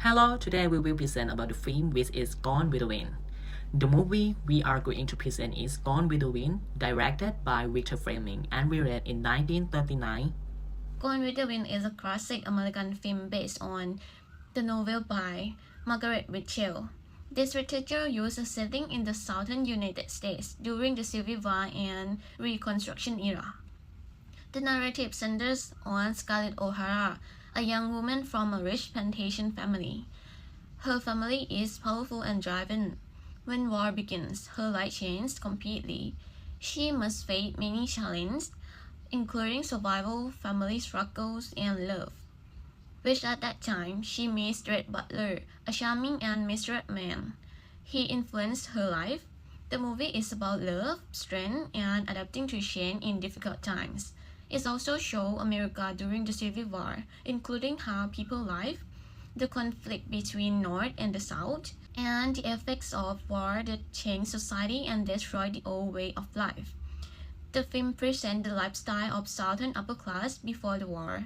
Hello, today we will present about the film which is Gone with the Wind. The movie we are going to present is Gone with the Wind, directed by Victor Fleming and released in 1939. Gone with the Wind is a classic American film based on the novel by Margaret Mitchell. This literature used a setting in the southern United States during the Civil War and Reconstruction era. The narrative centers on Scarlett O'Hara, a young woman from a rich plantation family. Her family is powerful and driven. When war begins, her life changes completely. She must face many challenges, including survival, family struggles, and love. Which at that time, she meets Red Butler, a charming and misread man. He influenced her life. The movie is about love, strength, and adapting to change in difficult times. It also shows America during the Civil War, including how people live, the conflict between North and the South, and the effects of war that change society and destroy the old way of life. The film presents the lifestyle of Southern upper class before the war,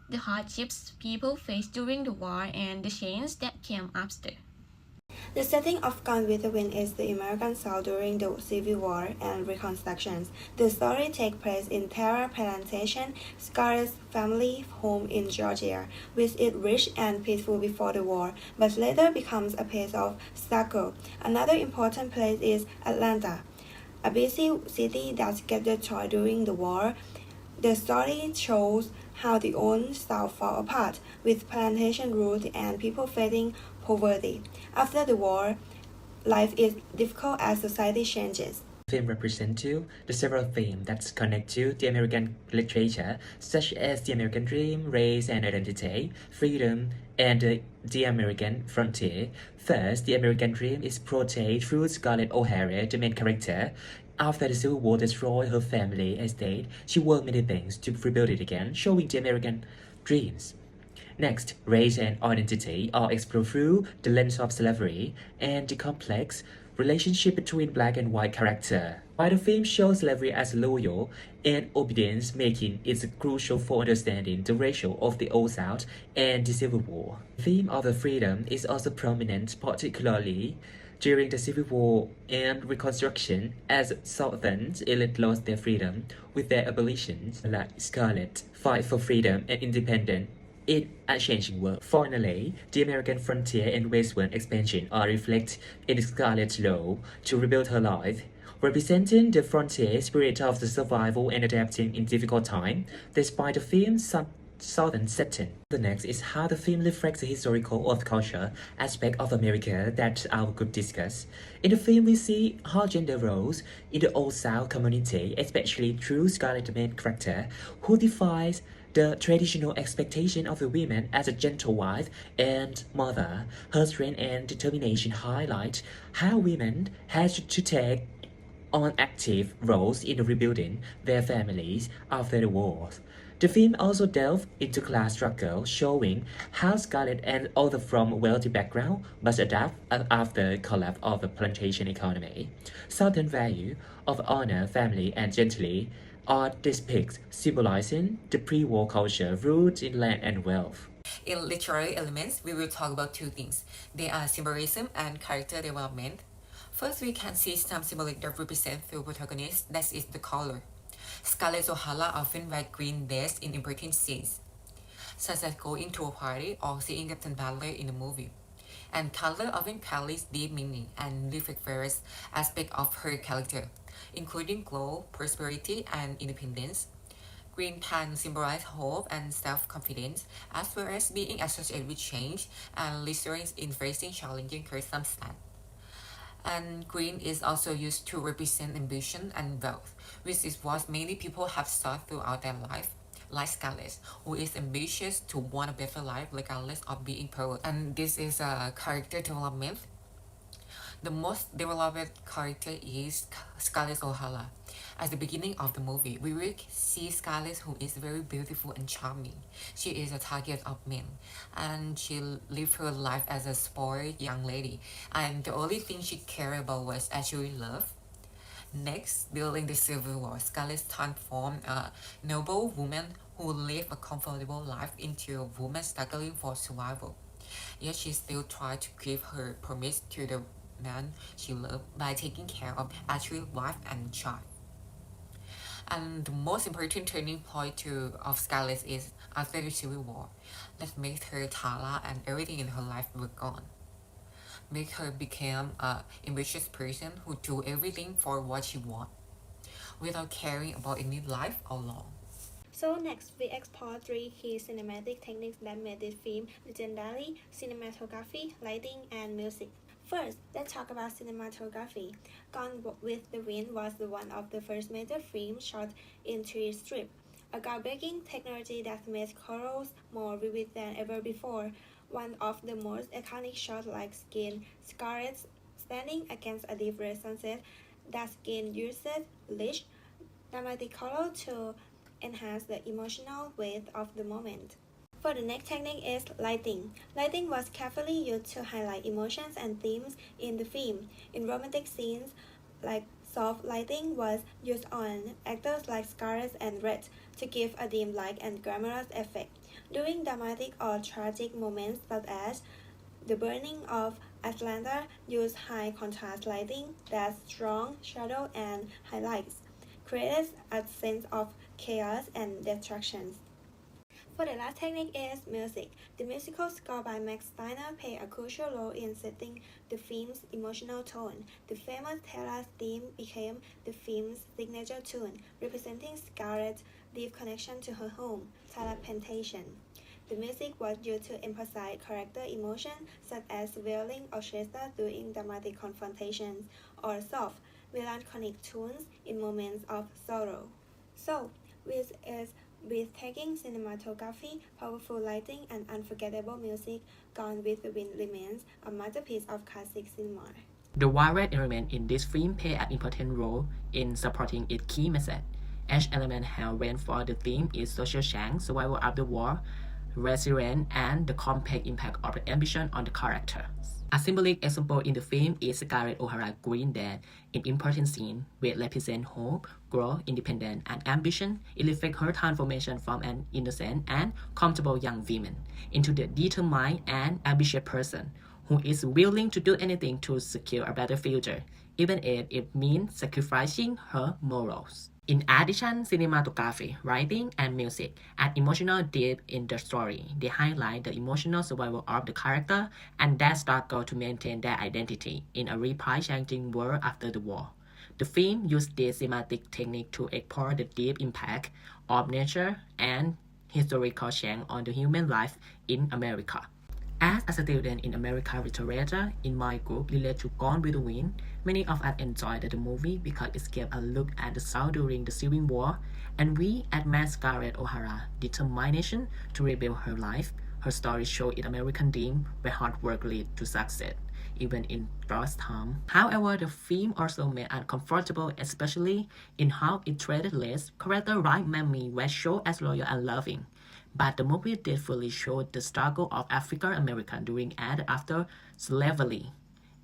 the hardships people faced during the war, and the change that came after. The setting of Gone with the Wind is the American South during the Civil War and Reconstruction. The story takes place in Terra Plantation, Scarlett's family home in Georgia, which is rich and peaceful before the war, but later becomes a place of struggle. Another important place is Atlanta, a busy city that gets destroyed during the war. The story shows how the old South fell apart, with plantation rule and people facing poverty. After the war, life is difficult as society changes. Film represents too the several themes that connect to the American literature, such as the American dream, race and identity, freedom, and the American frontier. First, the American dream is portrayed through Scarlett O'Hara, the main character. After the Civil War destroyed her family estate, she worked many things to rebuild it again, showing the American dreams. Next, race and identity are explored through the lens of slavery and the complex relationship between black and white character. While the film shows slavery as loyal and obedience, making it crucial for understanding the racial of the Old South and the Civil War. The theme of the freedom is also prominent, particularly during the Civil War and Reconstruction, as Southern elite lost their freedom with their abolitions, like Scarlett fight for freedom and independence in a changing world. Finally, the American frontier and westward expansion are reflected in Scarlett's role to rebuild her life, representing the frontier spirit of the survival and adapting in difficult times, despite the film's southern setting. The next is how the film reflects the historical or culture aspect of America that our group discuss. In the film, we see how gender roles in the Old South community, especially through Scarlett, the main character, who defies the traditional expectation of the woman as a gentle wife and mother. Her strength and determination highlight how women had to take on active roles in rebuilding their families after the war. The film also delved into class struggle, showing how Scarlett and others from wealthy background must adapt after collapse of the plantation economy. Southern value of honor, family, and gently are depicted, symbolizing the pre-war culture rooted in land and wealth. In literary elements, we will talk about two things. They are symbolism and character development. First, we can see some symbolic that represent the protagonist, that is the color. Scarlett O'Hara often wear green dress in important scenes, such as going to a party or seeing Captain Butler in the movie. And color often carries deep meaning and reflects various aspects of her character, including glow, prosperity, and independence. Green can symbolize hope and self-confidence, as well as being associated with change and resilience in facing challenging circumstances. And green is also used to represent ambition and wealth, which is what many people have sought throughout their life, like Scarlett, who is ambitious to want a better life regardless of being poor. And this is a character development. The most developed character is Scarlett O'Hara. At the beginning of the movie, we will see Scarlett, who is very beautiful and charming. She is a target of men, and she lived her life as a spoiled young lady, and the only thing she cared about was actually love. Next, during the Civil War, Scarlett transformed a noble woman who lived a comfortable life into a woman struggling for survival. Yet she still tried to keep her promise to the man she loved by taking care of Ashley's wife and child. And the most important turning point of Scarlett is after the Civil War, that made her Tara and everything in her life were gone. Make her become an ambitious person who do everything for what she wants, without caring about any life or law. So next, we explore 3 key cinematic techniques that made this film legendary: cinematography, lighting, and music. First, let's talk about cinematography. Gone with the Wind was one of the first major films shot in 3 strips, a groundbreaking technology that made colors more vivid than ever before. One of the most iconic shots like Scarlett standing against a deep red sunset. That scene uses rich, dramatic color to enhance the emotional weight of the moment. For the next technique is lighting. Lighting was carefully used to highlight emotions and themes in the film. In romantic scenes, like soft lighting was used on actors like Scarlett and Red to give a dim light and glamorous effect. During dramatic or tragic moments such as the burning of Atlanta used high contrast lighting that strong shadow and highlights, created a sense of chaos and destruction. For the last technique is music. The musical score by Max Steiner played a crucial role in setting the film's emotional tone. The famous Tara's theme became the film's signature tune, representing Scarlett's deep connection to her home, Tara Plantation. The music was used to emphasize character emotion, such as wailing orchestra during dramatic confrontations, or soft, melancholic tunes in moments of sorrow. So, with its breathtaking cinematography, powerful lighting, and unforgettable music, Gone with the Wind remains a masterpiece of classic cinema. The various elements in this film play an important role in supporting its key message. Each element has reinforced the theme is social change, survival after war, resilience, and the complex impact of the ambition on the characters. A symbolic example in the film is Scarlett O'Hara green that, in important scene, which represent hope, growth, independence, and ambition, it reflects her transformation from an innocent and comfortable young woman into the determined and ambitious person who is willing to do anything to secure a better future, even if it means sacrificing her morals. In addition, cinematography, writing, and music add emotional depth in the story. They highlight the emotional survival of the character and their struggle to maintain their identity in a rapidly changing world after the war. The film used this thematic technique to explore the deep impact of nature and historical change on the human life in America. As a student in American literature in my group related to Gone with the Wind, many of us enjoyed the movie because it gave a look at the South during the Civil War, and we admire Scarlett O'Hara's determination to rebuild her life. Her story showed an American dream where hard work leads to success, even in dark times. However, the film also made us uncomfortable, especially in how it treated less characters like Mammy were shown as loyal and loving. But the movie did fully show the struggle of African Americans during and after slavery.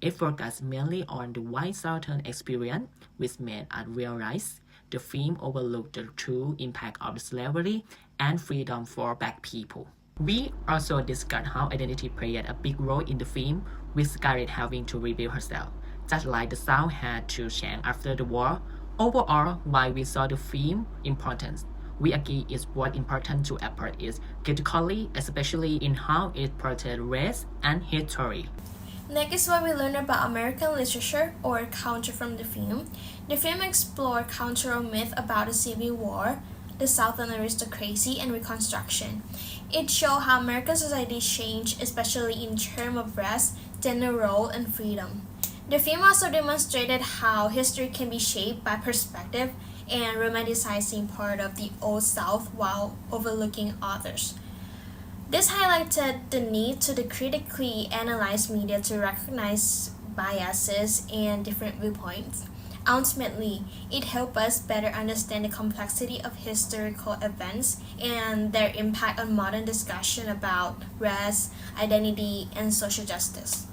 It focused mainly on the white Southern experience, which made us realize the film overlooked the true impact of slavery and freedom for Black people. We also discussed how identity played a big role in the film, with Scarlett having to rebuild herself, just like the South had to change after the war. Overall, while we saw the film's importance, we agree it's what's important to approach it critically, especially in how it portrays race and history. Next is what we learned about American literature or culture from the film. The film explored cultural myths about the Civil War, the Southern aristocracy, and Reconstruction. It showed how American society changed, especially in terms of race, gender role, and freedom. The film also demonstrated how history can be shaped by perspective and romanticizing part of the Old South while overlooking others. This highlighted the need to critically analyze media to recognize biases and different viewpoints. Ultimately, it helped us better understand the complexity of historical events and their impact on modern discussion about race, identity, and social justice.